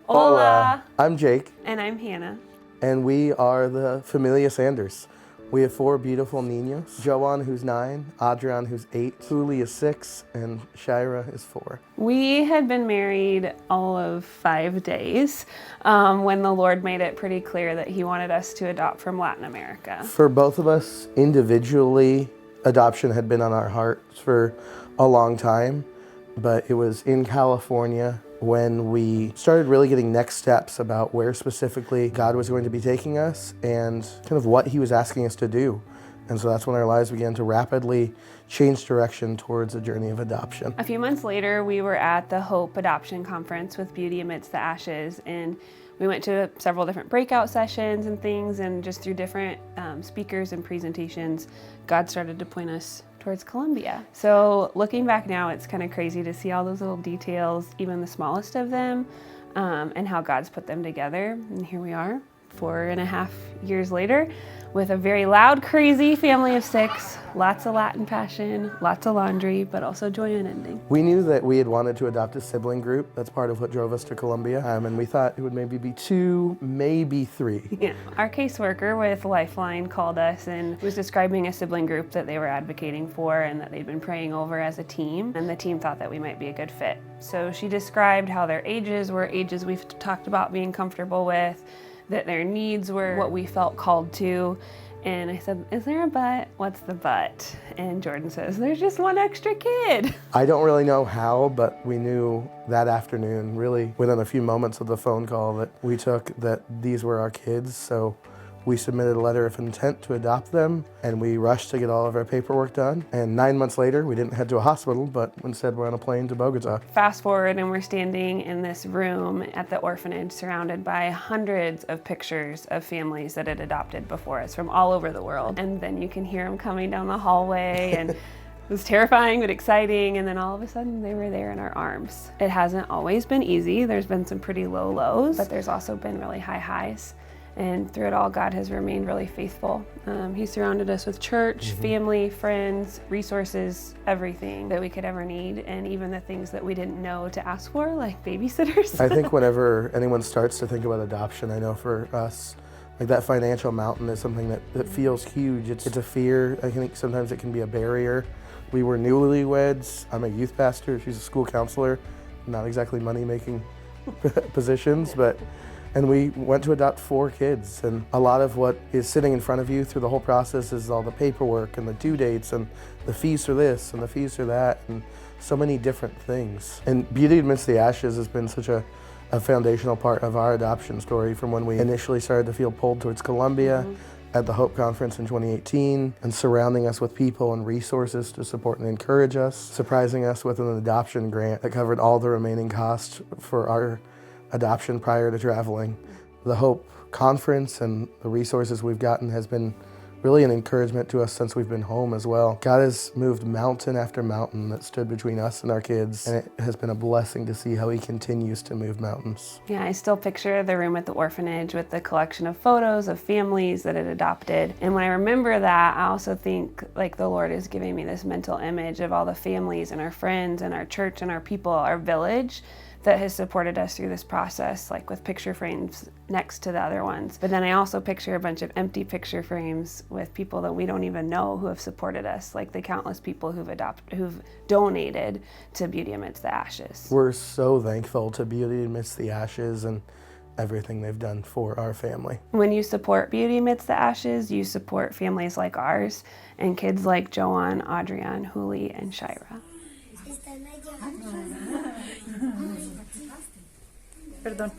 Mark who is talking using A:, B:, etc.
A: Hola!
B: I'm Jake,
A: And I'm Hannah.
B: and we are the Familia Sanders. We have 4 beautiful niños. Joanne, who's 9, Adrian, who's 8, Julie is 6, and Shira is 4.
A: We had been married all of 5 days when the Lord made it pretty clear that He wanted us to adopt from Latin America.
B: For both of us individually, adoption had been on our hearts for a long time, but it was in California when we started really getting next steps about where specifically God was going to be taking us and kind of what He was asking us to do. And so that's when our lives began to rapidly change direction towards a journey of adoption.
A: A few months later, we were at the Hope Adoption Conference with Beauty Amidst the Ashes, and we went to several different breakout sessions and things, and just through different speakers and presentations, God started to point us towards Colombia. So looking back now, it's kind of crazy to see all those little details, even the smallest of them, and how God's put them together. And here we are, 4.5 years later, with a very loud, crazy family of 6, lots of Latin passion, lots of laundry, but also joy unending.
B: We knew that we had wanted to adopt a sibling group. That's part of what drove us to Colombia. And we thought it would maybe be 2, maybe 3.
A: Yeah. Our caseworker with Lifeline called us and was describing a sibling group that they were advocating for and that they'd been praying over as a team. And the team thought that we might be a good fit. So she described how their ages were ages we've talked about being comfortable with, that their needs were what we felt called to. And I said, is there a but? What's the but? And Jordan says, there's just 1 extra kid.
B: I don't really know how, but we knew that afternoon, really within a few moments of the phone call that we took, that these were our kids. So we submitted a letter of intent to adopt them, and we rushed to get all of our paperwork done. And 9 months later, we didn't head to a hospital, but instead we're on a plane to Bogota.
A: Fast forward, and we're standing in this room at the orphanage surrounded by hundreds of pictures of families that had adopted before us from all over the world. And then you can hear them coming down the hallway, and it was terrifying but exciting, and then all of a sudden they were there in our arms. It hasn't always been easy. There's been some pretty low lows, but there's also been really high highs. And through it all, God has remained really faithful. He surrounded us with church, family, friends, resources, everything that we could ever need, and even the things that we didn't know to ask for, like babysitters.
B: I think whenever anyone starts to think about adoption, I know for us, like that financial mountain is something that feels huge. It's a fear. I think sometimes it can be a barrier. We were newlyweds. I'm a youth pastor. She's a school counselor. Not exactly money-making positions, but... And we went to adopt 4 kids, and a lot of what is sitting in front of you through the whole process is all the paperwork and the due dates and the fees for this and the fees for that and so many different things. And Beauty Amidst the Ashes has been such a foundational part of our adoption story from when we initially started to feel pulled towards Colombia at the Hope Conference in 2018, and surrounding us with people and resources to support and encourage us, surprising us with an adoption grant that covered all the remaining costs for our adoption prior to traveling. The Hope Conference and the resources we've gotten has been really an encouragement to us since we've been home as well. God has moved mountain after mountain that stood between us and our kids, and it has been a blessing to see how He continues to move mountains.
A: Yeah, I still picture the room at the orphanage with the collection of photos of families that had adopted. And when I remember that, I also think like the Lord is giving me this mental image of all the families and our friends and our church and our people, our village, that has supported us through this process, like with picture frames next to the other ones. But then I also picture a bunch of empty picture frames with people that we don't even know who have supported us, like the countless people who've donated to Beauty Amidst the Ashes.
B: We're so thankful to Beauty Amidst the Ashes and everything they've done for our family.
A: When you support Beauty Amidst the Ashes, you support families like ours and kids like Joanne, Adrian, Julie, and Shira.
C: Perdón.